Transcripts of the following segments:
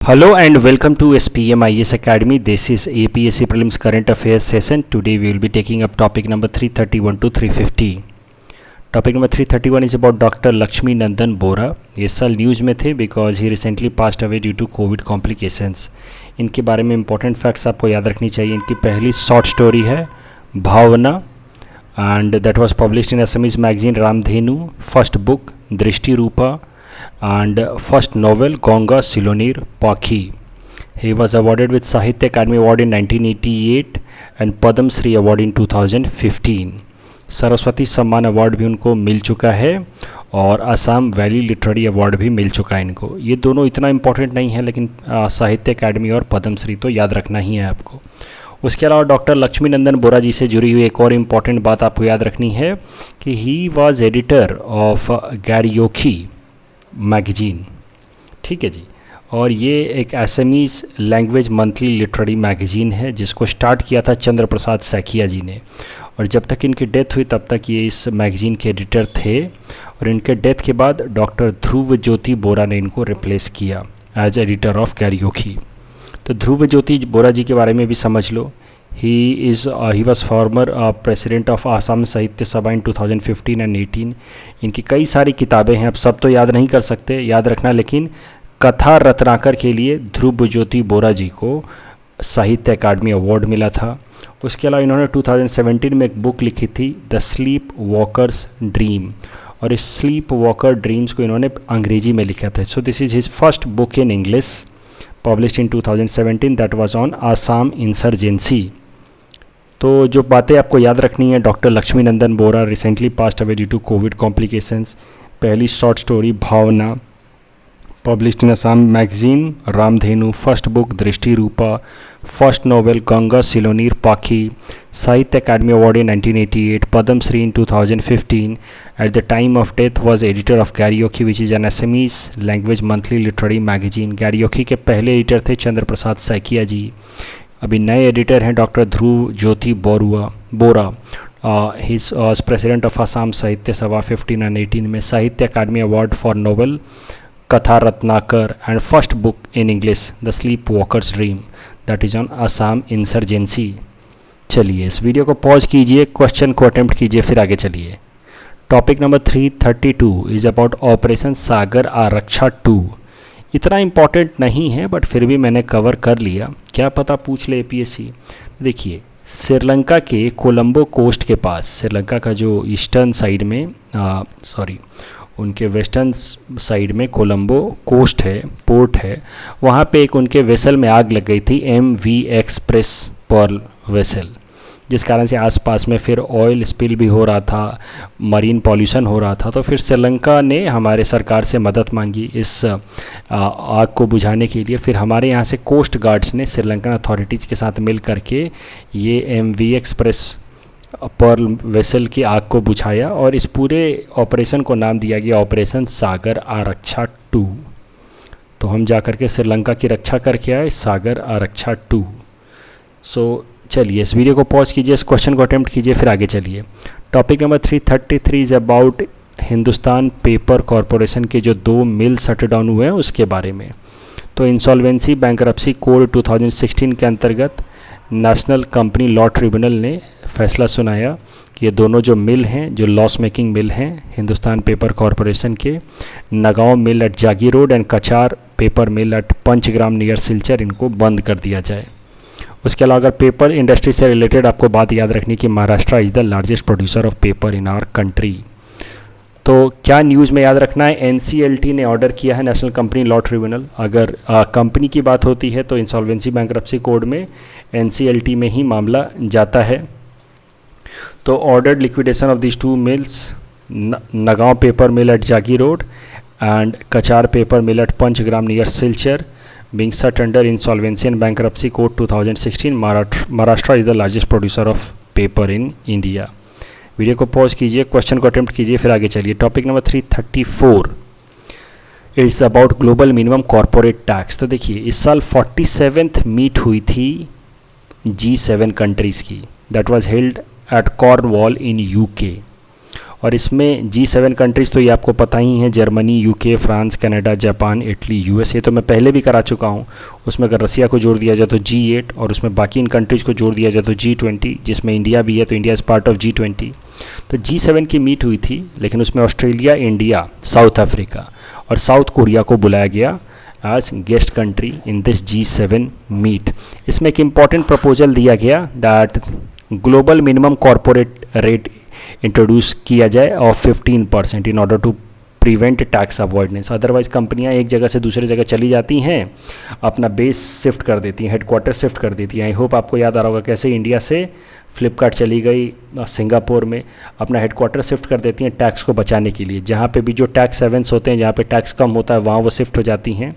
Hello and welcome to SPM IAS Academy. This is APSC Prelims Current Affairs session. Today we will be taking up topic number 331 to 350. Topic number 331 is about Dr. Lakshmi Nandan Bora. ये साल news में थे because he recently passed away due to COVID complications. इनके बारे में important facts आपको याद रखनी चाहिए. इनकी पहली शॉर्ट स्टोरी है भावना and that was published in Assamese magazine Ramdhenu. First book Drishti Rupa and first novel Ganga Silonir Pakhi. He was awarded with Sahitya Academy Award in 1988 and Padam Shri Award in 2015. Saraswati सम्मान award भी उनको मिल चुका है और Assam valley literary award भी मिल चुका है इनको. ये दोनों इतना इम्पोर्टेंट नहीं है, लेकिन साहित्य अकेडमी और पद्म श्री तो याद रखना ही है आपको. उसके अलावा डॉक्टर लक्ष्मी नंदन बोरा जी से जुड़ी हुई एक और इम्पॉर्टेंट बात आपको याद रखनी है कि he was editor of Gariyasi magazine. ठीक है जी. और ये एक Assamese language monthly literary magazine है जिसको स्टार्ट किया था चंद्र प्रसाद सैकिया जी ने, और जब तक इनकी डेथ हुई तब तक ये इस मैगजीन के एडिटर थे. और इनके डेथ के बाद डॉक्टर ध्रुव ज्योति बोरा ने इनको रिप्लेस किया एज एडिटर ऑफ कैरियोखी. तो ध्रुव ज्योति बोरा जी के बारे में भी समझ लो. He was former president of Assam Sahitya Sabha in 2015 and 18. इनकी कई सारी किताबें हैं, अब सब तो याद नहीं कर सकते, याद रखना. लेकिन कथा रत्नाकर के लिए ध्रुव ज्योति बोरा जी को साहित्य अकादमी अवार्ड मिला था. उसके अलावा इन्होंने 2017 में एक बुक लिखी थी द स्लीप वॉकर्स ड्रीम, और इस स्लीप वॉकर ड्रीम्स को इन्होंने अंग्रेजी में लिखा था. So this is his first book in English published in 2017 that was on Assam insurgency. तो जो बातें आपको याद रखनी है, doctor Lakshmi Nandan Bora recently passed away due to Covid complications. पहली short story Bhabana published in Assam magazine Ramdhenu, first book Drishti Rupa, first novel Ganga Silonir Pakhi, Sahitya Academy Award in 1988, Padam Shri in 2015. At the time of death was editor of Gariyokhi, which is an Assamese language monthly literary magazine. Gariyokhi के पहले editor थे चंद्र प्रसाद सैकिया जी. अभी नए editor हैं doctor Dhruv Jyoti Bora. He was president of Assam साहित्य सभा 15 and 18 में. साहित्य अकादमी अवार्ड फॉर नोवेल कथा Ratnakar and first book in English the sleep walkers dream that is on Assam insurgency. चलिए इस वीडियो को पॉज कीजिए, क्वेश्चन को अटेम्प्ट कीजिए, फिर आगे चलिए. Topic number 332 is about operation Sagar Aaraksha 2. इतना इम्पॉर्टेंट नहीं है बट फिर भी मैंने कवर कर लिया, क्या पता पूछ ले एपीएससी. देखिए श्रीलंका के कोलंबो कोस्ट के पास, श्रीलंका का जो ईस्टर्न साइड में उनके वेस्टर्न साइड में कोलंबो कोस्ट है, पोर्ट है, वहाँ पे एक उनके वेसल में आग लग गई थी, MV एक्सप्रेस पर्ल वेसल, जिस कारण से आसपास में फिर ऑयल स्पिल भी हो रहा था, मरीन पॉल्यूशन हो रहा था. तो फिर श्रीलंका ने हमारे सरकार से मदद मांगी इस आग को बुझाने के लिए. फिर हमारे यहाँ से कोस्ट गार्ड्स ने श्रीलंकन अथॉरिटीज़ के साथ मिल करके ये MV एक्सप्रेस पर्ल वेसल की आग को बुझाया, और इस पूरे ऑपरेशन को नाम दिया गया ऑपरेशन सागर आरक्षा 2. तो हम जा कर के श्रीलंका की रक्षा करके आए, सागर आरक्षा 2. सो चलिए इस वीडियो को पॉज कीजिए, इस क्वेश्चन को अटेम्प्ट कीजिए, फिर आगे चलिए. Topic number 333 is about Hindustan paper corporation के जो 2 मिल शट डाउन हुए हैं उसके बारे में. तो इंसॉल्वेंसी बैंकरप्सी कोड 2016 के अंतर्गत नेशनल कंपनी लॉ ट्रिब्यूनल ने फैसला सुनाया कि ये दोनों जो मिल हैं, जो लॉस मेकिंग मिल हैं हिंदुस्तान पेपर कॉरपोरेशन के, Nagaon mill at Jagi road and Cachar paper mill at Panchgram near Silchar, इनको बंद कर दिया जाए. उसके अलावा अगर पेपर इंडस्ट्री से रिलेटेड आपको बात याद रखनी कि Maharashtra is the largest producer of paper in our country. तो क्या न्यूज़ में याद रखना है, NCLT ने ऑर्डर किया है नेशनल कंपनी लॉ ट्रिब्यूनल. अगर कंपनी की बात होती है तो इंसॉल्वेंसी बैंकरप्सी कोड में NCLT में ही मामला जाता है. तो ordered liquidation of this 2 mills, Nagaon paper mill at Jagi road and Cachar paper mill at Panchgram near Silchar being shut under insolvency and bankruptcy code 2016. Maharashtra is the largest producer of paper in India. Video को pause कीजिए, question को attempt कीजिए, फिर आगे चलिए. Topic number 334 it's about global minimum corporate tax. तो देखिए इस साल 47th मीट हुई थी G7 कंट्रीज़ की, that was held at Cornwall in UK. और इसमें G7 कंट्रीज़ तो ये आपको पता ही है, Germany, UK, France, Canada, Japan, Italy, USA तो मैं पहले भी करा चुका हूँ। उसमें अगर रसिया को जोड़ दिया जाए तो G8 और उसमें बाकी इन कंट्रीज़ को जोड़ दिया जाए तो G20, जिसमें इंडिया भी है, तो India is part of G20। तो G7 की मीट हुई थी, लेकिन उसमें ऑस्ट्रेलिया, इंडिया, साउथ अफ्रीका और साउथ कोरिया को बुलाया गया as guest country in this G7 meet. इसमें एक इम्पॉर्टेंट प्रपोजल दिया गया that global minimum corporate rate introduce किया जाए of 15% in order to prevent tax avoidance. Otherwise कंपनियां एक जगह से दूसरे जगह चली जाती हैं, अपना बेस शिफ्ट कर देती हैं, हेडक्वार्टर शिफ्ट कर देती हैं। आई होप आपको याद आ रहा होगा कैसे इंडिया से फ्लिपकार्ट चली गई सिंगापुर में, अपना हेडक्वार्टर शिफ्ट कर देती हैं टैक्स को बचाने के लिए। जहाँ पे भी जो टैक्स हेवेंस होते हैं, जहाँ पे टैक्स कम होता है, वहाँ वो शिफ्ट हो जाती हैं।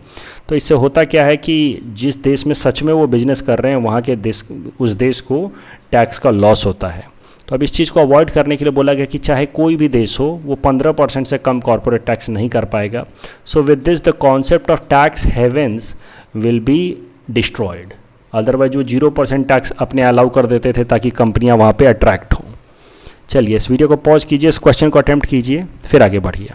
तो इससे होता क्या है कि जिस देश में सच में वो बिज़नेस कर रहे हैं, वहाँ के देश, उस देश को टैक्स का लॉस होता है। तो अब इस चीज़ को अवॉइड करने के लिए बोला गया कि चाहे कोई भी देश हो, वो 15% से कम कॉर्पोरेट टैक्स नहीं कर पाएगा। So with this the concept of tax havens will be destroyed. Otherwise वो 0% टैक्स अपने अलाउ कर देते थे ताकि कंपनियां वहाँ पे अट्रैक्ट हों। चलिए इस वीडियो को पॉज कीजिए, इस क्वेश्चन को अटेम्प्ट कीजिए, फिर आगे बढ़िए।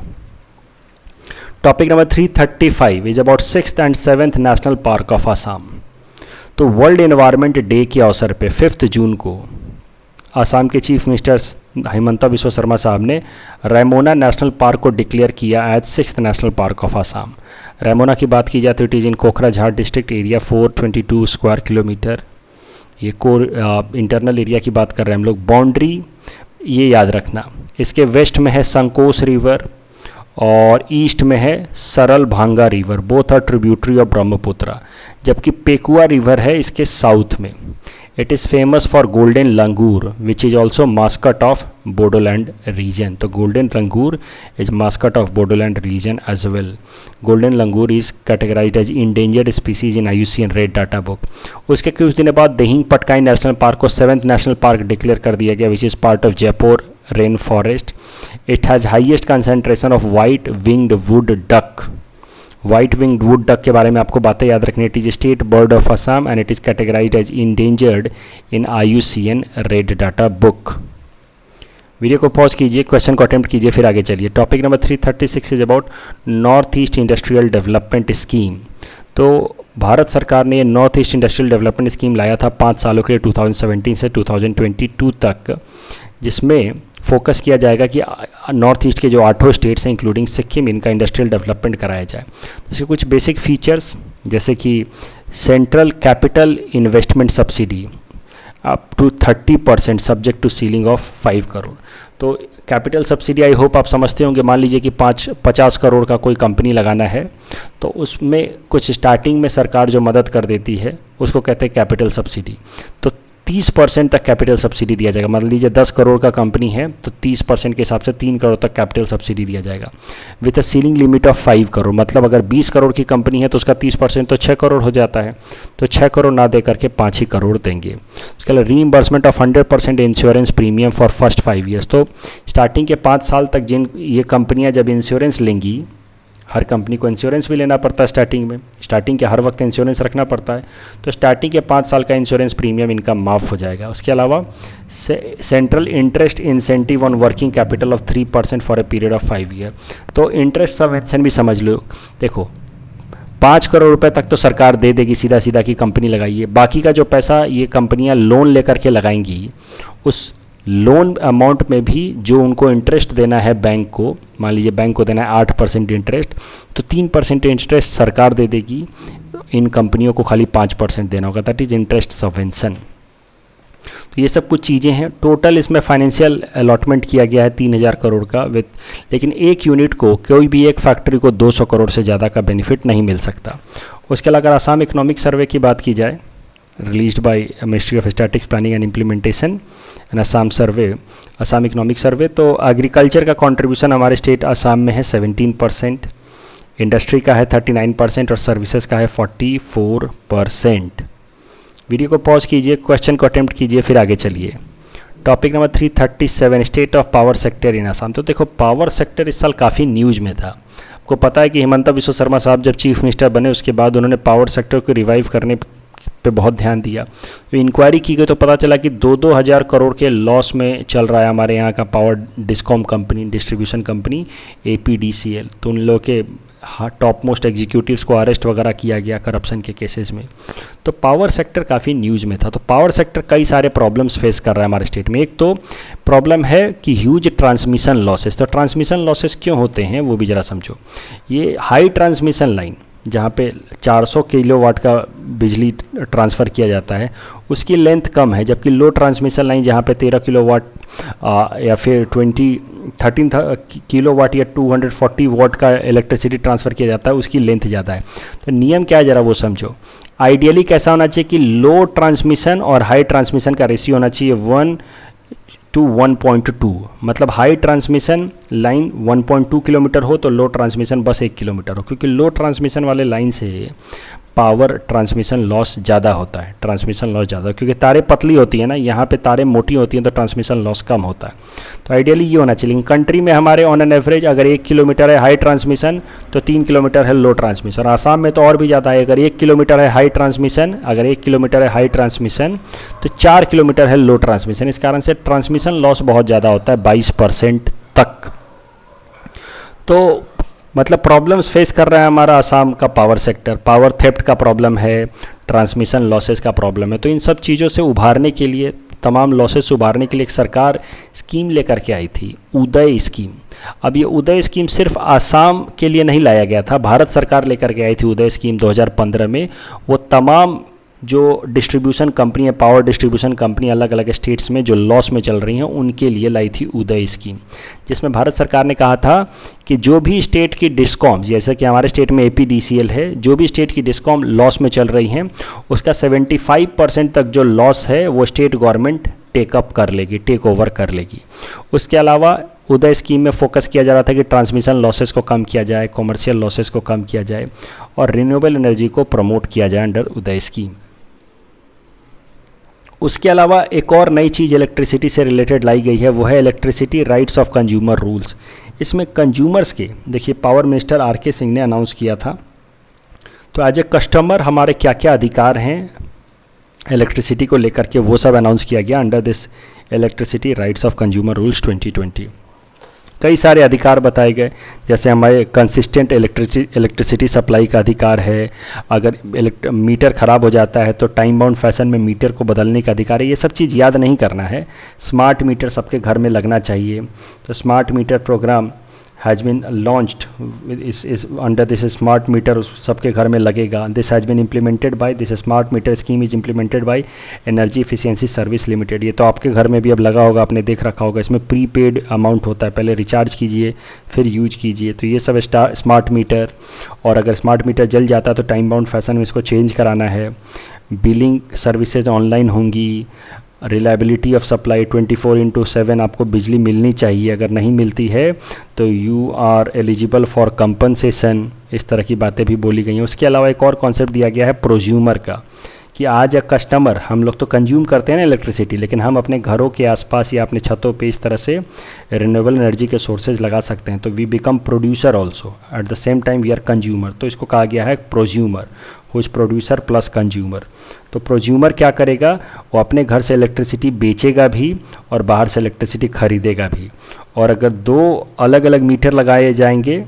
Topic number 335 is about 6th and 7th national park of Assam. तो वर्ल्ड एनवायरनमेंट डे के अवसर पे 5 जून को आसाम के चीफ मिनिस्टर हिमंता बिस्वा शर्मा साहब ने रैमोना नेशनल पार्क को डिक्लेयर किया as 6th national park of Assam. Raimona की बात की जाती है, it is in Kokrajhar district, area 422 square kilometre. ये कोर इंटरनल एरिया की बात कर रहे हैं हम लोग। बाउंड्री ये याद रखना, इसके वेस्ट में है संकोस रिवर और ईस्ट में है Saralbhanga river, both are tributary of Brahmaputra. जबकि पेकुआ रिवर है इसके साउथ में। It is famous for golden langur which is also mascot of Bodoland region. तो golden langur is mascot of Bodoland region as well. Golden langur is categorised as endangered species in IUCN red data book. उसके कुछ दिन बाद दहिंग Patkai national park को 7th national park declare कर दिया गया, which is part of Jeypore rain forest. It has highest concentration of white winged wood duck. White winged wood duck के बारे में आपको बातें याद रखनी। It is state bird of Assam and it is categorised as endangered in IUCN red data book. Video को pause कीजिए, question को अटेम्प्ट कीजिए, फिर आगे चलिए। Topic number 336 is about north east industrial development scheme. तो भारत सरकार ने ये north east industrial development scheme लाया था 5 सालों के लिए, 2017 से 2022 तक, जिसमें फोकस किया जाएगा कि नॉर्थ ईस्ट के जो 8 स्टेट्स हैं इंक्लूडिंग सिक्किम, इनका इंडस्ट्रियल डेवलपमेंट कराया जाए। तो इसके कुछ बेसिक फीचर्स जैसे कि central capital investment subsidy up to 30% subject to ceiling of 5 crore. तो कैपिटल सब्सिडी आई होप आप समझते होंगे। मान लीजिए कि 50 करोड़ का कोई कंपनी लगाना है, तो उसमें कुछ स्टार्टिंग में सरकार जो मदद कर देती है उसको कहते हैं कैपिटल सब्सिडी। तो 30% तक कैपिटल सब्सिडी दिया जाएगा। मान लीजिए 10 करोड़ का कंपनी है तो 30% के हिसाब से 3 करोड़ तक कैपिटल सब्सिडी दिया जाएगा with a ceiling limit of 5 crore. मतलब अगर 20 करोड़ की कंपनी है तो उसका 30% तो 6 करोड़ हो जाता है। तो 6 करोड़ ना दे करके 5 ही करोड़ देंगे। उसके अलावा reimbursement of 100% insurance premium for first 5 years. तो स्टार्टिंग के 5 साल तक जिन ये कंपनियाँ जब इंश्योरेंस लेंगी, हर कंपनी को इंश्योरेंस भी लेना पड़ता है स्टार्टिंग में, स्टार्टिंग के हर वक्त इंश्योरेंस रखना पड़ता है, तो स्टार्टिंग के 5 साल का इंश्योरेंस प्रीमियम इनका माफ़ हो जाएगा। उसके अलावा central interest incentive on working capital of 3% for a period of 5 year. तो इंटरेस्ट सबवेंशन भी समझ लो। देखो 5 करोड़ रुपए तक तो सरकार दे देगी सीधा सीधा कि कंपनी लगाइए, बाकी का जो पैसा ये कंपनियां लोन लेकर के लगाएंगी, उस लोन अमाउंट में भी जो उनको इंटरेस्ट देना है बैंक को, मान लीजिए बैंक को देना है 8% इंटरेस्ट, तो 3% इंटरेस्ट सरकार दे देगी, इन कंपनियों को खाली 5% देना होगा। That is interest subvention. तो ये सब कुछ चीज़ें हैं। टोटल इसमें फाइनेंशियल अलॉटमेंट किया गया है 3000 करोड़ का लेकिन एक यूनिट को, कोई भी एक फैक्ट्री को 200 करोड़ से ज़्यादा का बेनिफिट नहीं मिल सकता। उसके अलावा अगर आसाम इकोनॉमिक सर्वे की बात की जाए, released by ministry of statics planning and implementation and Assam survey, Assam economic survey, तो एग्रीकल्चर का कंट्रीब्यूशन हमारे स्टेट असम में है 17%, इंडस्ट्री का है 39% और सर्विसेज का है 44%। वीडियो को पॉज कीजिए, क्वेश्चन को अटेम्प्ट कीजिए, फिर आगे चलिए। Topic number 337 state of power sector in Assam. तो देखो पावर सेक्टर इस साल काफ़ी न्यूज़ में था। आपको पता है कि हिमंता बिस्वा शर्मा साहब जब चीफ मिनिस्टर बने उसके बाद उन्होंने पावर सेक्टर को रिवाइव करने पे बहुत ध्यान दिया। तो इंक्वायरी की गई तो पता चला कि 2-2 हज़ार करोड़ के लॉस में चल रहा है हमारे यहाँ का power discom company, distribution company APDCL। तो उन लोगों के टॉप मोस्ट एग्जीक्यूटिव्स को अरेस्ट वगैरह किया गया करप्शन के केसेस में। तो पावर सेक्टर काफ़ी न्यूज़ में था। तो पावर सेक्टर कई सारे प्रॉब्लम्स फेस कर रहा है हमारे स्टेट में। एक तो प्रॉब्लम है कि ह्यूज ट्रांसमिशन लॉसेस। तो ट्रांसमिशन लॉसेस क्यों होते हैं वो भी ज़रा समझो। ये हाई ट्रांसमिशन लाइन जहाँ पे 400 किलोवाट का बिजली ट्रांसफ़र किया जाता है उसकी लेंथ कम है, जबकि लो ट्रांसमिशन लाइन जहाँ पे 13 किलोवाट या फिर 13 किलोवाट या 240 वाट का इलेक्ट्रिसिटी ट्रांसफ़र किया जाता है उसकी लेंथ ज़्यादा है। तो नियम क्या है ज़रा वो समझो। आइडियली कैसा होना चाहिए कि लो ट्रांसमिशन और हाई ट्रांसमिशन का रेशियो होना चाहिए 1:1.2। मतलब हाई ट्रांसमिशन लाइन 1.2 किलोमीटर हो तो लो ट्रांसमिशन बस 1 किलोमीटर हो, क्योंकि लो ट्रांसमिशन वाले लाइन से पावर ट्रांसमिशन लॉस ज़्यादा होता है, ट्रांसमिशन लॉस ज़्यादा, क्योंकि तारें पतली होती हैं ना, यहाँ पे तारें मोटी होती हैं तो ट्रांसमिशन लॉस कम होता है। तो आइडियली ये होना चाहिए। कंट्री में हमारे ऑन एन एवरेज अगर 1 किलोमीटर है हाई ट्रांसमिशन तो 3 किलोमीटर है लो ट्रांसमिशन। आसाम में तो और भी ज़्यादा है। अगर 1 किलोमीटर है हाई ट्रांसमिशन, तो 4 किलोमीटर है लो ट्रांसमिशन। इस कारण से ट्रांसमिशन लॉस बहुत ज़्यादा होता है, 22% तक। तो मतलब प्रॉब्लम्स फेस कर रहा है हमारा आसाम का पावर सेक्टर। पावर थेफ्ट का प्रॉब्लम है, ट्रांसमिशन लॉसेस का प्रॉब्लम है। तो इन सब चीज़ों से उभारने के लिए, तमाम लॉसेस से उभारने के लिए एक सरकार स्कीम लेकर के आई थी, उदय स्कीम। अब ये उदय स्कीम सिर्फ आसाम के लिए नहीं लाया गया था, भारत सरकार लेकर के आई थी उदय स्कीम 2015 में। वो तमाम जो डिस्ट्रीब्यूशन कंपनी है, पावर डिस्ट्रीब्यूशन कंपनी अलग अलग स्टेट्स में जो लॉस में चल रही हैं उनके लिए लाई थी उदय स्कीम, जिसमें भारत सरकार ने कहा था कि जो भी स्टेट की डिस्कॉम, जैसे कि हमारे स्टेट में APDCL है, जो भी स्टेट की डिस्कॉम लॉस में चल रही हैं उसका 75% तक जो लॉस है वो स्टेट गवर्नमेंट टेकअप कर लेगी, टेक ओवर कर लेगी। उसके अलावा उदय स्कीम में फोकस किया जा रहा था कि ट्रांसमिशन लॉसेस को कम किया जाए, कॉमर्शियल लॉसेस को कम किया जाए और रिन्यूएबल एनर्जी को प्रमोट किया जाए अंडर उदय स्कीम। उसके अलावा एक और नई चीज़ इलेक्ट्रिसिटी से रिलेटेड लाई गई है, वो है electricity rights of consumer rules. इसमें कंज्यूमर्स के, देखिए पावर मिनिस्टर RK सिंह ने अनाउंस किया था, तो एज ए कस्टमर हमारे क्या क्या अधिकार हैं इलेक्ट्रिसिटी को लेकर के वो सब अनाउंस किया गया under this electricity rights of consumer rules 2020। कई सारे अधिकार बताए गए, जैसे हमारे कंसिस्टेंट इलेक्ट्रिसिटी सप्लाई का अधिकार है, अगर मीटर ख़राब हो जाता है तो टाइम बाउंड फैशन में मीटर को बदलने का अधिकार है। ये सब चीज़ याद नहीं करना है। स्मार्ट मीटर सबके घर में लगना चाहिए। तो smart meter programme has been launched इस अंडर दिस स्मार्ट मीटर सबके घर में लगेगा। This has been implemented by, this smart meter scheme is implemented by energy efficiency service limited. ये तो आपके घर में भी अब लगा होगा, आपने देख रखा होगा। इसमें प्रीपेड अमाउंट होता है, पहले रिचार्ज कीजिए फिर यूज कीजिए। तो ये सब स्मार्ट मीटर, और अगर स्मार्ट मीटर जल जाता है तो टाइम बाउंड फैशन में इसको चेंज कराना है। बिलिंग सर्विसेज ऑनलाइन होंगी। रिलायबिलिटी ऑफ सप्लाई 24/7 आपको बिजली मिलनी चाहिए, अगर नहीं मिलती है तो you are eligible for compensation. इस तरह की बातें भी बोली गई हैं। उसके अलावा एक और कॉन्सेप्ट दिया गया है प्रोज्यूमर का, कि आज अ कस्टमर, हम लोग तो कंज्यूम करते हैं ना इलेक्ट्रिसिटी, लेकिन हम अपने घरों के आसपास या अपने छतों पे इस तरह से रिन्यूएबल एनर्जी के सोर्सेज लगा सकते हैं। तो we become producer also at the same time we are consumer. तो इसको कहा गया है prosumer, who is producer plus consumer. तो प्रोज्यूमर क्या करेगा, वो अपने घर से इलेक्ट्रिसिटी बेचेगा भी और बाहर से इलेक्ट्रिसिटी खरीदेगा भी। और अगर दो अलग अलग मीटर लगाए जाएंगे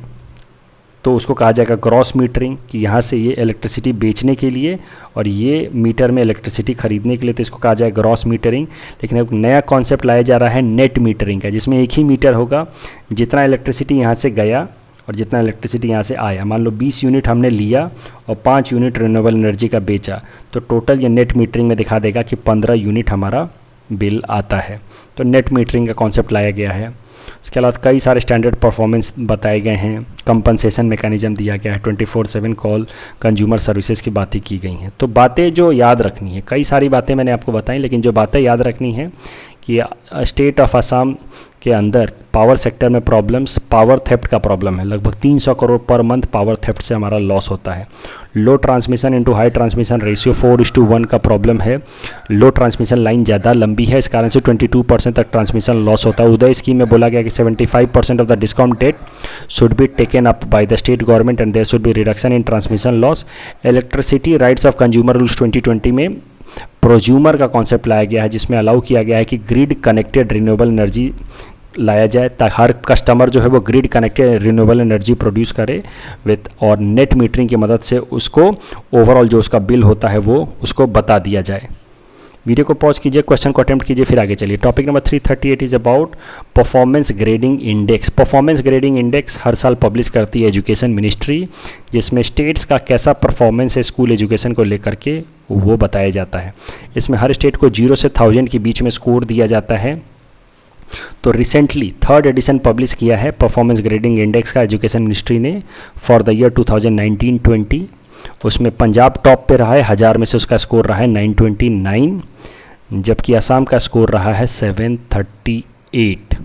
तो उसको कहा जाएगा ग्रॉस मीटरिंग, कि यहाँ से ये इलेक्ट्रिसिटी बेचने के लिए और ये मीटर में इलेक्ट्रिसिटी खरीदने के लिए, तो इसको कहा जाएगा ग्रॉस मीटरिंग। लेकिन एक नया कॉन्सेप्ट लाया जा रहा है नेट मीटरिंग का, जिसमें एक ही मीटर होगा, जितना इलेक्ट्रिसिटी यहाँ से गया और जितना इलेक्ट्रिसिटी यहाँ से आया। मान लो 20 यूनिट हमने लिया और 5 यूनिट रिन्यूएबल एनर्जी का बेचा, तो टोटल ये नेट मीटरिंग में दिखा देगा कि 15 यूनिट हमारा बिल आता है। तो नेट मीटरिंग का कॉन्सेप्ट लाया गया है। इसके अलावा कई सारे स्टैंडर्ड परफॉर्मेंस बताए गए हैं। कंपनसेशन मैकेनिज्म दिया गया है। 24/7 कॉल कंज्यूमर सर्विसेज की बातें की गई हैं। तो बातें जो याद रखनी है, कई सारी बातें मैंने आपको बताई, लेकिन जो बातें याद रखनी है कि स्टेट ऑफ आसाम के अंदर पावर सेक्टर में प्रॉब्लम्स, पावर थेफ्ट का प्रॉब्लम है, लगभग 300 crore per month power theft से हमारा लॉस होता है। Low transmission into high transmission ratio 4:1 का प्रॉब्लम है। लो ट्रांसमिशन लाइन ज़्यादा लंबी है, इस कारण से 22% तक ट्रांसमिशन लॉस होता है। उदय स्कीम में बोला गया कि 75% of the discount debt should be taken up by the state government and there should be reduction in transmission loss. Electricity rights of consumer rules 2020 में प्रोज्यूमर का कॉन्सेप्ट लाया गया है, जिसमें अलाउ किया गया है कि ग्रिड कनेक्टेड रिन्यूएबल एनर्जी लाया जाए ताकि हर कस्टमर जो है वो grid connected renewable energy produce करे विथ, और नेट मीटरिंग की मदद से उसको ओवरऑल जो उसका बिल होता है वो उसको बता दिया जाए। वीडियो को पॉज कीजिए, क्वेश्चन को अटेम्प्ट कीजिए, फिर आगे चलिए। Topic number 338 is about performance grading index. Performance grading index हर साल पब्लिश करती है एजुकेशन मिनिस्ट्री, जिसमें स्टेट्स का कैसा परफॉर्मेंस है स्कूल एजुकेशन को लेकर के वो बताया जाता है। इसमें हर स्टेट को 0 से 1000 के बीच में स्कोर दिया जाता है। तो रिसेंटली 3rd एडिशन पब्लिश किया है परफॉर्मेंस ग्रेडिंग इंडेक्स का एजुकेशन मिनिस्ट्री ने फॉर द ईयर 2019-20। उसमें पंजाब टॉप पे रहा है, 1000 में से उसका स्कोर रहा है 929, जबकि असम का स्कोर रहा है 738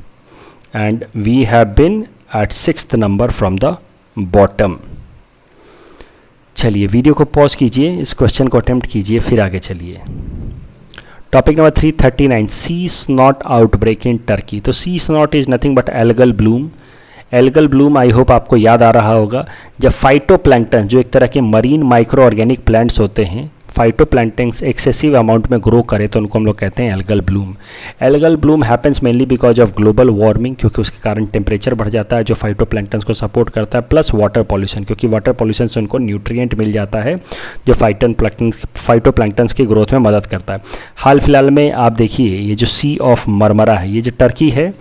and we have been at 6th number from the bottom. चलिए वीडियो को पॉज कीजिए, इस क्वेश्चन को अटेम्प्ट कीजिए, फिर आगे चलिए। Topic number 339 sea snot outbreak in Turkey. तो sea snot is nothing but algal bloom. Algal bloom I hope आपको याद आ रहा होगा, जब फाइटोप्लैंक्टन जो एक तरह के मरीन माइक्रो ऑर्गेनिक प्लांट्स होते हैं, फाइटोप्लैंक्टन्स एक्सेसिव अमाउंट में ग्रो करे तो उनको हम लोग कहते हैं algal bloom. Algal Bloom happens mainly because of global warming, क्योंकि उसके कारण टेम्परेचर बढ़ जाता है जो फाइटोप्लैंक्टन्स को सपोर्ट करता है, प्लस वाटर पॉल्यूशन, क्योंकि वाटर पॉल्यूशन से उनको न्यूट्रिएंट मिल जाता है जो फाइटोप्लैंक्टन्स की ग्रोथ में मदद करता है। हाल फिलहाल में आप देखिए ये जो सी ऑफ मरमरा है, ये जो टर्की है,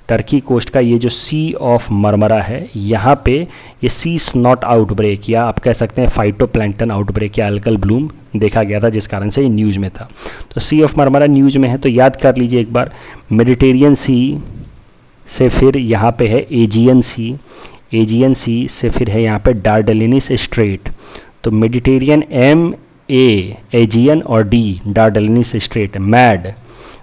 टर्की कोस्ट का ये जो सी ऑफ मरमरा है, यहाँ पे ये सी स्नॉट आउटब्रेक या आप कह सकते हैं फाइटोप्लैंक्टन आउटब्रेक या एल्गल ब्लूम देखा गया था, जिस कारण से ये न्यूज़ में था। तो सी ऑफ मरमरा न्यूज़ में है तो याद कर लीजिए एक बार। मेडिटेरियन सी से फिर यहाँ पे है एजियन सी, एजियन सी से फिर है यहाँ पे डार्डेलिनिस स्ट्रेट। तो मेडिटेरियन एजियन और डी डार्डेलिनिस स्ट्रेट मैड,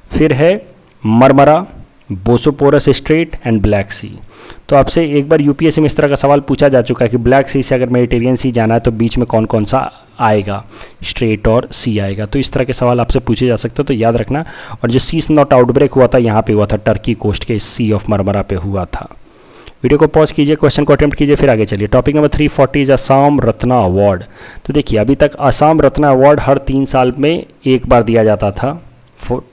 फिर है मरमरा, बोसोपोरस स्ट्रेट एंड ब्लैक सी। तो आपसे एक बार यूपीएससी में इस तरह का सवाल पूछा जा चुका है कि ब्लैक सी से अगर मेडिटेरियन सी जाना है तो बीच में कौन कौन सा आएगा, स्ट्रेट और सी आएगा। तो इस तरह के सवाल आपसे पूछे जा सकते हो, तो याद रखना। और जो सी स्नॉट आउटब्रेक हुआ था यहाँ पे हुआ था, टर्की कोस्ट के सी ऑफ मरमरा पे हुआ था। वीडियो को पॉज कीजिए, क्वेश्चन को अटेम्प्ट कीजिए, फिर आगे चलिए। Topic number 340 is Assam Ratna award. तो देखिए अभी तक असम रत्ना अवार्ड हर 3 साल में एक बार दिया जाता था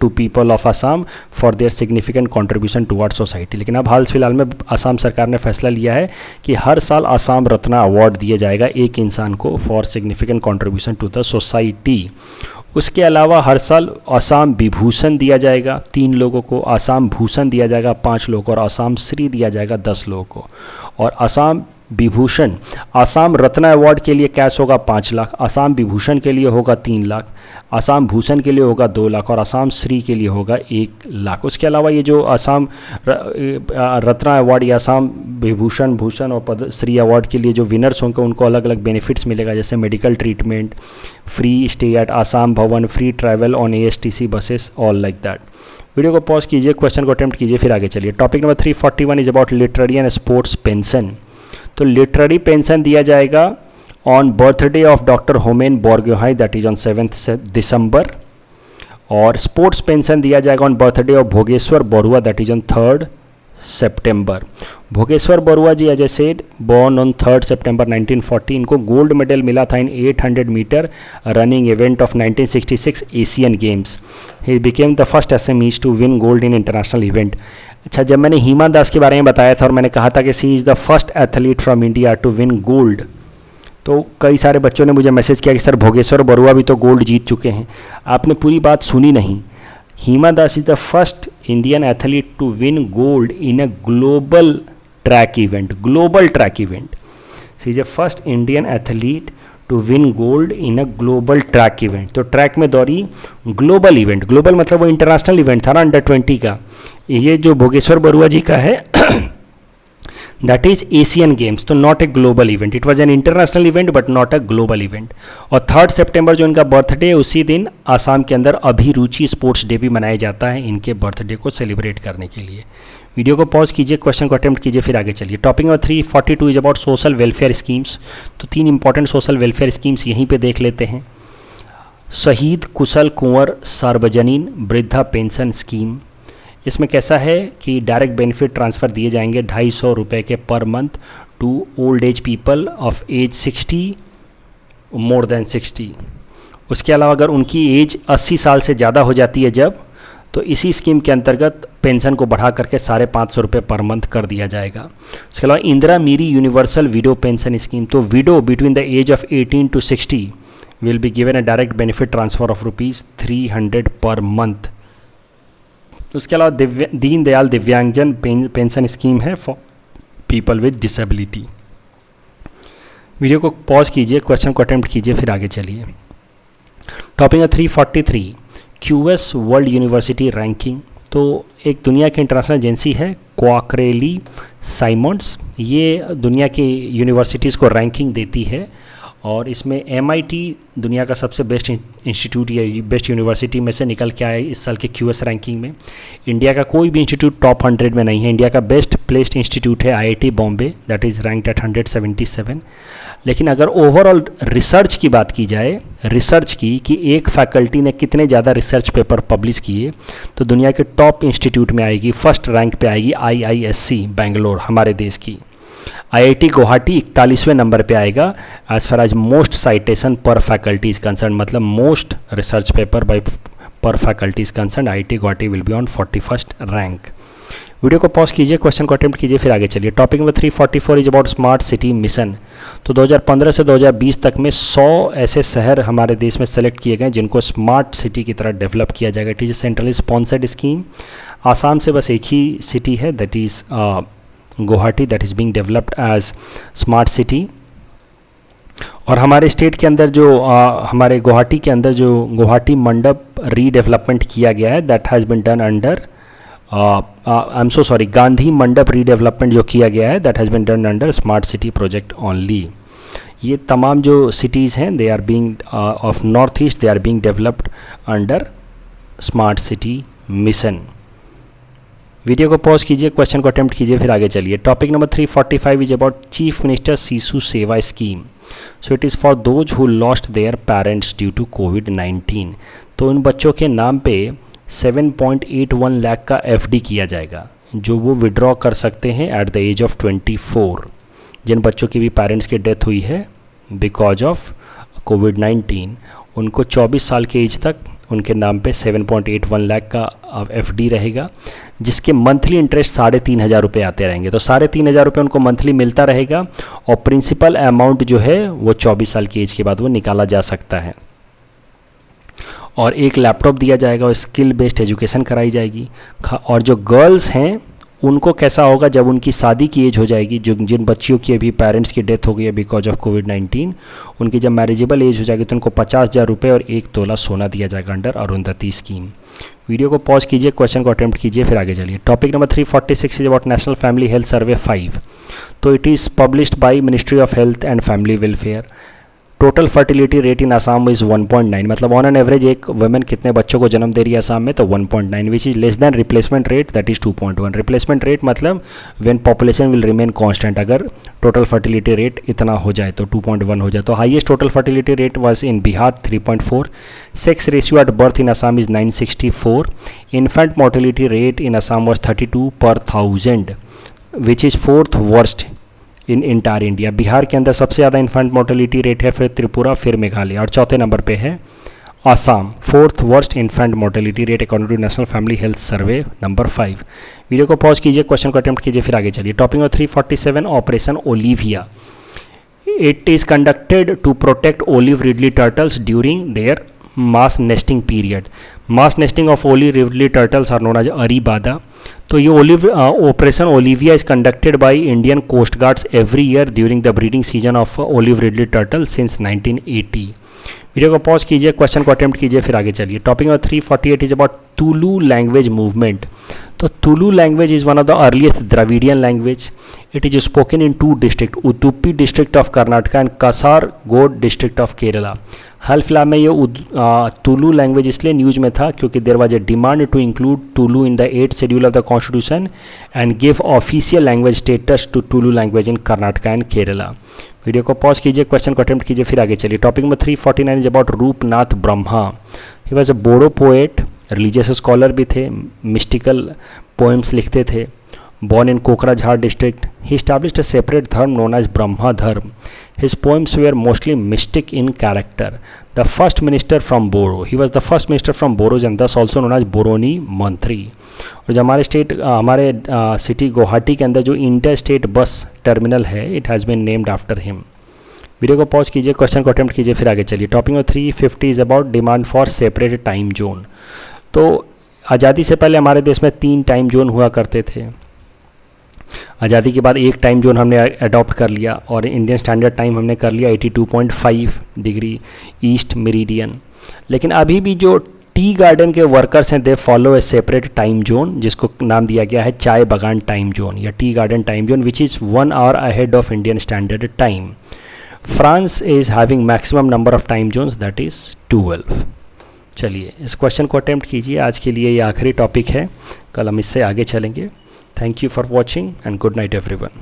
to people of Assam for their significant contribution towards society, लेकिन अब हाल फिलहाल में असम सरकार ने फैसला लिया है कि हर साल असम रत्ना अवार्ड दिया जाएगा एक इंसान को for significant contribution to the society. उसके अलावा हर साल असम विभूषण दिया जाएगा 3 लोगों को, असम भूषण दिया जाएगा 5 लोगों को और असम श्री दिया जाएगा 10 लोगों को। और असम विभूषण, असम रत्न अवार्ड के लिए कैश होगा 5 लाख, असम विभूषण के लिए होगा 3 लाख, असम भूषण के लिए होगा 2 लाख और असम श्री के लिए होगा 1 लाख। उसके अलावा ये जो असम रत्न अवार्ड या असम विभूषण, भूषण और पद्मश्री अवार्ड के लिए जो विनर्स होंगे उनको अलग अलग बेनिफिट्स मिलेगा, जैसे medical treatment, free stay at Assam Bhawan, free travel on ASTC buses, all like that. Video को पॉज कीजिए, क्वेश्चन को अटेम्प्ट कीजिए, फिर आगे चलिए। Topic number 341 is about literary and sports pension. तो लिटरेरी पेंशन दिया जाएगा on birthday of doctor Homen Borgohain, that is on 7th दिसंबर। और स्पोर्ट्स पेंशन दिया जाएगा on birthday of Bhogeswar Baruah, that is on 3rd September. Bhogeshwar Baruah ji as a said born on 3rd September 1940। इनको gold medal मिला था in 800 metre running event of 1966 Asian Games. He became the first SMEs to win gold in international event. अच्छा, जब मैंने हिमा दास के बारे में बताया था और मैंने कहा था कि she is the first athlete from India to win gold, तो कई सारे बच्चों ने मुझे मैसेज किया कि सर भोगेश्वर बरुआ भी तो गोल्ड जीत चुके हैं। आपने पूरी बात सुनी नहीं। Hima Das is the first Indian athlete to win gold in a global track event. Global track event, she is a first Indian athlete to win gold in a global track event. तो track में दौड़ी global event, global मतलब वो international event था ना under 20 का। ये जो भोगेश्वर बरुआ जी का है दैट इज एशियन गेम्स, तो not a global event, it was an international event but not a global event. और 3rd सितंबर जो इनका बर्थडे है उसी दिन आसाम के अंदर अभिरुचि स्पोर्ट्स डे भी मनाया जाता है इनके बर्थडे को सेलिब्रेट करने के लिए। वीडियो को पॉज कीजिए, क्वेश्चन को अटेम्प्ट कीजिए, फिर आगे चलिए। Topic number 342 is about social welfare schemes. तो 3 इंपॉर्टेंट सोशल वेलफेयर स्कीम्स यहीं पे देख लेते हैं। शहीद कुशल कुंवर सार्वजनीन वृद्धा पेंशन स्कीम, इसमें कैसा है कि डायरेक्ट बेनिफिट ट्रांसफ़र दिए जाएंगे 250 रुपये के per month to old age people of age 60 more than 60। उसके अलावा अगर उनकी एज 80 साल से ज़्यादा हो जाती है जब, तो इसी स्कीम के अंतर्गत पेंशन को बढ़ा करके 550 रुपये पर मंथ कर दिया जाएगा। उसके अलावा Indira Miri universal widow pension scheme, तो widow between the age of 18 to 60 will be given a direct benefit transfer of ₹300 per month. उसके अलावा दीन दयाल दिव्यांगजन पेंशन स्कीम है for people with disability. Video को पॉज कीजिए, क्वेश्चन को अटेम्प्ट कीजिए, फिर आगे चलिए। Topic 343 QS world university ranking. तो एक दुनिया की इंटरनेशनल एजेंसी है क्वाकरेली साइमंड्स, ये दुनिया की यूनिवर्सिटीज़ को रैंकिंग देती है और इसमें MIT दुनिया का सबसे बेस्ट इंस्टीट्यूट या बेस्ट यूनिवर्सिटी में से निकल के आया इस साल के QS रैंकिंग में। इंडिया का कोई भी इंस्टीट्यूट टॉप 100 में नहीं है। इंडिया का बेस्ट प्लेस्ड इंस्टीट्यूट है IIT Bombay, that is ranked at 177। लेकिन अगर ओवरऑल रिसर्च की बात की जाए, रिसर्च की कि एक फैकल्टी ने कितने ज़्यादा रिसर्च पेपर पब्लिश किए, तो दुनिया के टॉप इंस्टीट्यूट में आएगी, फर्स्ट रैंक पे आएगी IISc बेंगलोर हमारे देश की। IIT गुवाहाटी 41वें नंबर पे आएगा as far as most citation per faculty is concern, मतलब most research paper by per faculty is concern IIT Guwahati will be on 41st rank. Video को पॉज कीजिए, क्वेश्चन को अटेम्प्ट कीजिए, फिर आगे चलिए। Topic number 344 is about smart city mission. तो 2015 से 2020 तक में 100 ऐसे शहर हमारे देश में सेलेक्ट किए गए जिनको स्मार्ट सिटी की तरह डेवलप किया जाएगा। It is centrally sponsored scheme. Assam से बस एक ही सिटी है, that is Guwahati, that is being developed as smart city. और हमारे स्टेट के अंदर जो हमारे गुवाहाटी के अंदर जो गुवाहाटी मंडप रीडेवलपमेंट किया गया है, that has been done under I am so sorry, Gandhi Mandap redevelopment जो किया गया है, that has been done under smart city project only. ये तमाम जो सिटीज़ हैं, they are being of North East, they are being developed under smart city mission. Video को pause कीजिए, क्वेश्चन को अटेम्प्ट कीजिए, फिर आगे चलिए। Topic number 345 is about chief minister Shishu Seva scheme. So it is for those who lost their parents due to कोविड-19। तो उन बच्चों के नाम पे 7.81 लाख का FD किया जाएगा, जो वो विड्रॉ कर सकते हैं एट द एज ऑफ 24। जिन बच्चों की भी पेरेंट्स की डेथ हुई है बिकॉज ऑफ कोविड-19, उनको 24 साल के एज तक उनके नाम पे 7.81 लाख का FD रहेगा, जिसके मंथली इंटरेस्ट 3,500 रुपये आते रहेंगे। तो 3,500 रुपये उनको मंथली मिलता रहेगा और प्रिंसिपल अमाउंट जो है वो 24 साल की एज के बाद वो निकाला जा सकता है। और एक लैपटॉप दिया जाएगा और स्किल बेस्ड एजुकेशन कराई जाएगी। और जो गर्ल्स हैं उनको कैसा होगा, जब उनकी शादी की एज हो जाएगी, जो जिन बच्चियों की अभी पेरेंट्स की डेथ हो गई है बिकॉज ऑफ कोविड-19, उनकी जब मैरिजेबल एज हो जाएगी तो उनको 50,000 रुपये और 1 तोला सोना दिया जाएगा अंडर अरुंधति स्कीम। वीडियो को पॉज कीजिए, क्वेश्चन को अटेम्प्ट कीजिए, फिर आगे चलिए। Topic number 346 is about national family health सर्वे 5। तो it is published by ministry of health and family welfare. Total fertility rate in Assam is 1.9, मतलब ऑन एन एवरेज एक वुमेन कितने बच्चों को जन्म दे रही है आसाम में, तो 1.9, which is less than replacement rate, that is 2.1। Replacement rate मतलब when population will remain constant, अगर टोटल फर्टिलिटी रेट इतना हो जाए तो 2.1 हो जाए। तो highest total fertility rate was in Bihar 3.4। Sex ratio at birth in Assam is 964। Infant mortality rate in Assam was 32 per 1000, which is 4th worst in entire India. Bihar के अंदर सबसे ज़्यादा इन्फेंट मोर्टेलिटी रेट है, फिर त्रिपुरा, फिर मेघालय, और चौथे नंबर पे है Assam. 4th worst infant mortality rate according to national family health survey number 5। Video को पॉज कीजिए, क्वेश्चन को अटेम्प्ट कीजिए, फिर आगे चलिए। Topic number 347 operation Olivia. It is conducted to protect olive ridley turtles during their mass nesting period. Mass nesting of olive ridley turtles are known as arribada. तो ये operation Olivia is conducted by Indian coast guards every year during the breeding season of olive ridley turtle since 1980। Video को pause कीजिए, question को attempt कीजिए, फिर आगे चलिए। Topic number 348 is about Tulu language movement. तो Tulu language is one of the earliest Dravidian language. It is spoken in 2 district, Udupi district of Karnataka and Kasaragod district of Kerala. हाल फिलहाल में ये तुलु लैंग्वेज इसलिए न्यूज में था क्योंकि there was a demand to include Tulu in the 8th schedule of the constitution and give official language status to Tulu language in Karnataka and Kerala. Video को pause कीजिए, क्वेश्चन को अटेम्प्ट कीजिए, फिर आगे चलिए। Topic number 349 is about Rupnath Brahma. He was a Bodo poet, religious scholar भी थे, mystical poems लिखते थे। Born in Kokrajhar district, he established a separate dharma known as Brahma Dharma. His poems were mostly mystic in character. The first minister from Boro, he was the first minister from Boros and thus also known as Boroni Mantri. और जो हमारे city Guwahati के अंदर जो inter state bus terminal है, it has been named after him. Video को pause कीजिए, question को अटेम्प्ट कीजिए, फिर आगे चलिए। Topic number 350 is about demand for separate time zone. तो आज़ादी से पहले हमारे देश में 3 टाइम जोन हुआ करते थे। आज़ादी के बाद एक टाइम जोन हमने अडॉप्ट कर लिया और इंडियन स्टैंडर्ड टाइम हमने कर लिया 82.5 डिग्री ईस्ट मेरिडियन। लेकिन अभी भी जो टी गार्डन के वर्कर्स हैं, they follow A separate time zone जिसको नाम दिया गया है चाय बागान टाइम जोन या tea garden time zone, which is 1 hour ahead of Indian standard time. France is having maximum number of time zones, that is 12। चलिए इस क्वेश्चन को अटेम्प्ट कीजिए। आज के लिए ये आखिरी टॉपिक है, कल हम इससे आगे चलेंगे। Thank you for watching and good night everyone.